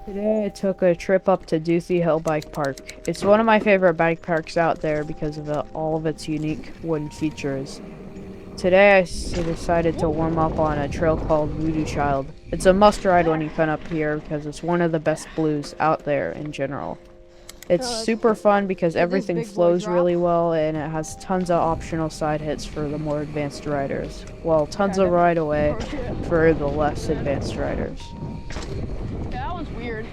Today I took a trip up to Duthie Hill Bike Park. It's one of my favorite bike parks out there because of all of its unique wooden features. Today I decided to warm up on a trail called Voodoo Child. It's a must ride when you come up here because it's one of the best blues out there in general. It's super fun because everything flows really well and it has tons of optional side hits for the more advanced riders, while tons of ride away for the less advanced riders. That was weird.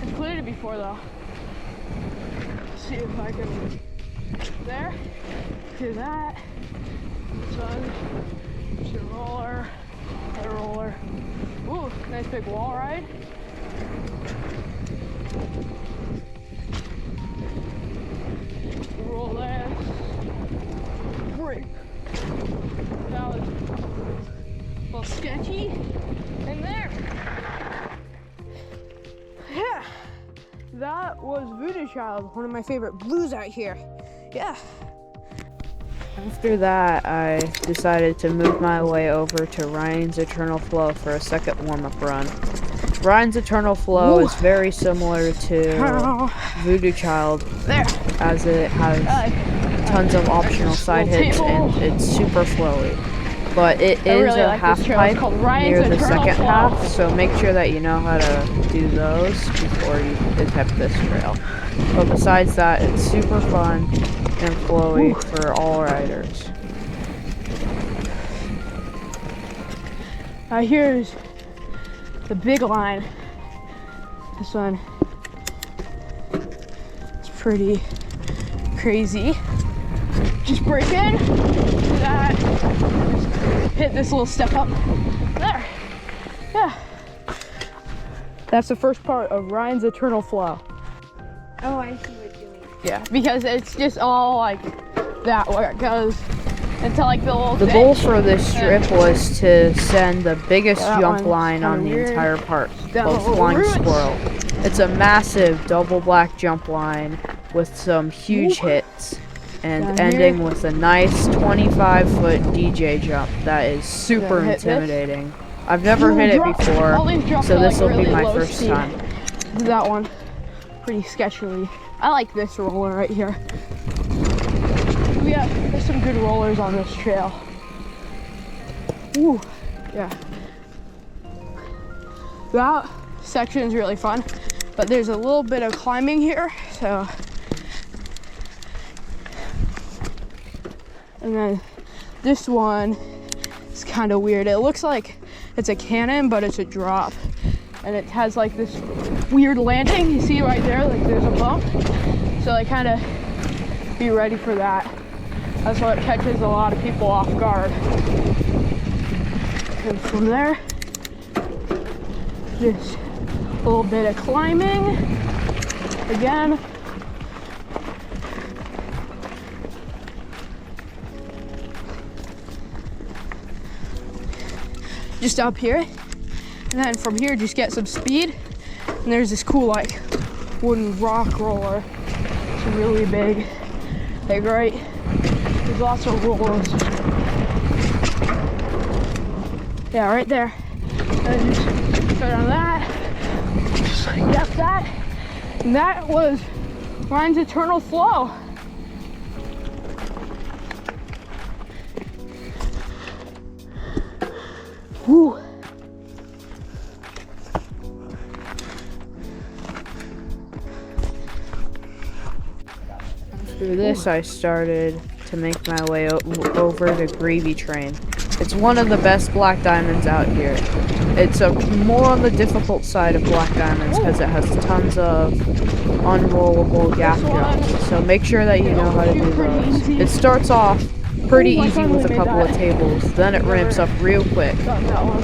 I cleared it before though. Let's see if I can. There. Do that. This one. There's a roller. A roller. Ooh, nice big wall ride. Roll that. Great. That was a little sketchy. And there. Yeah. That was Voodoo Child, one of my favorite blues out here. Yeah. After that, I decided to move my way over to Ryan's Eternal Flow for a second warm-up run. Ryan's Eternal Flow is very similar to Voodoo Child, as it has tons of optional side hits and it's super flowy. But it is a half pipe near the second half, so make sure that you know how to do those before you attempt this trail. But besides that, it's super fun and flowy for all riders. Here's the big line. This one is pretty crazy. Just break in, do that, just hit this little step up. There. Yeah. That's the first part of Ryan's Eternal Flow. Oh, I see what you mean. Yeah, because it's just all like that where it goes into like the little The goal for this trip was to send the biggest jump line on the weird. Entire park, Down called the little Flying roots. Squirrel. It's a massive double black jump line with some huge hits and Down ending here. with a nice 25-foot DJ jump that is super Hit this. intimidating. I've never hit it All before, these drops so are, this will like, be really my low first speed. time. Do that one pretty sketchily. I like this roller right here. There's some good rollers on this trail. Ooh, yeah. That section is really fun, but there's a little bit of climbing here, so. And then this one is kind of weird. It looks like it's a cannon, but it's a drop. And it has like this weird landing. You see right there, like there's a bump. So like kind of be ready for that. That's what catches a lot of people off guard. And from there, just a little bit of climbing. Again. Just up here. And then from here, just get some speed. And there's this cool like wooden rock roller. It's really big. Like right, there's lots of rollers. Yeah, right there. And just go down that. Just like up that. And that was Ryan's Eternal Flow. Woo. After this, I started to make my way over to Gravy Train. It's one of the best black diamonds out here. It's more on the difficult side of black diamonds because it has tons of unrollable gap jumps. So make sure that you know how to do those. It starts off pretty easy with a couple of tables, then it ramps up real quick.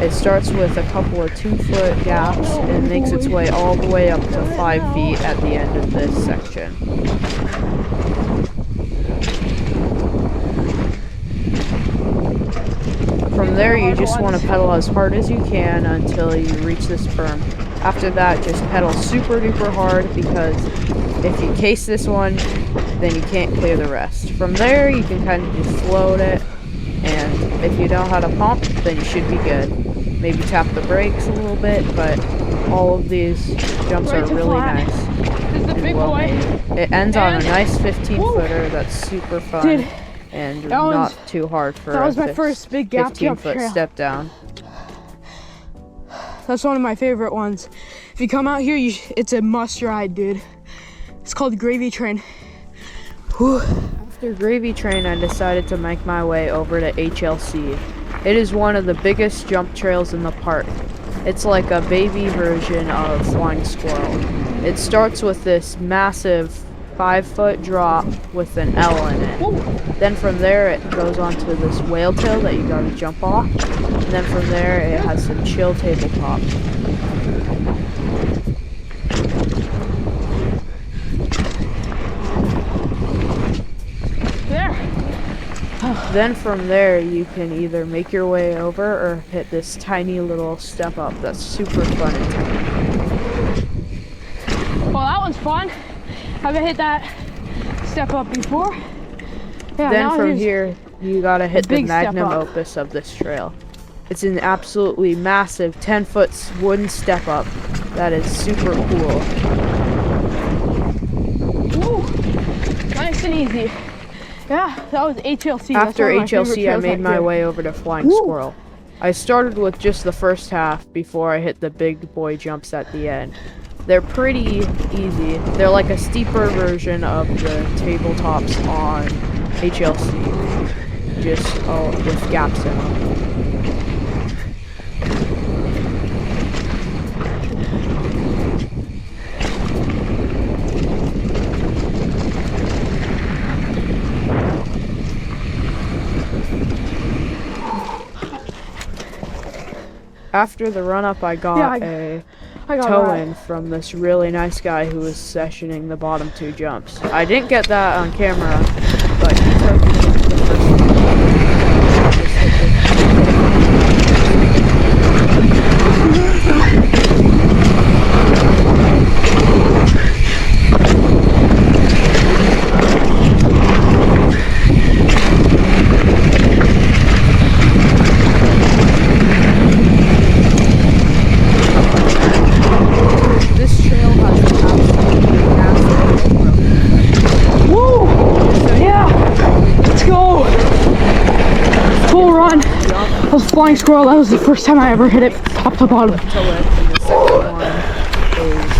It starts with a couple of 2-foot gaps and makes its way all the way up to 5 feet at the end of this section. From there, you just want to pedal as hard as you can until you reach this berm. After that, just pedal super duper hard because if you case this one, then you can't clear the rest. From there, you can kind of just float it, and if you know how to pump, then you should be good. maybe tap the brakes a little bit, but all of these jumps Right are to really flat. nice. This is the big well boy. made. It ends on a And- nice 15 Woo! footer that's super fun Dude, and that was- not too hard for that was a my first big gap 15 jump foot trail. step down. That's one of my favorite ones. If you come out here, it's a must ride, dude. It's called Gravy Train. Whew. After Gravy Train, I decided to make my way over to HLC. It is one of the biggest jump trails in the park. It's like a baby version of Flying Squirrel. It starts with this massive 5-foot drop with an L in it. Whoa. Then from there it goes on to this whale tail that you gotta jump off. And then from there it has some chill tabletop. There. Then from there you can either make your way over or hit this tiny little step up that's super fun and tiny. Well, that one's fun. Haven't hit that step up before. Yeah, Then now from here's- here you gotta hit the big step magnum up. opus of this trail. It's an absolutely massive 10-foot wooden step up that is super cool. Woo. Nice and easy. Yeah, that was HLC. That's After one of my favorite HLC, I trails made out my here. way over to Flying Woo. Squirrel. I started with just the first half before I hit the big boy jumps at the end. They're pretty easy. They're like a steeper version of the tabletops on HLC, just with gaps in them. After the run-up, I got Yeah, a I got tow-in from this really nice guy who was sessioning the bottom 2 jumps. I didn't get that on camera, but he took me into the first one. This trail has an absolutely massive road. Woo! Yeah! Let's go! Full run. That was Flying Squirrel. That was the first time I ever hit it top to bottom. Tow-in, and the second one is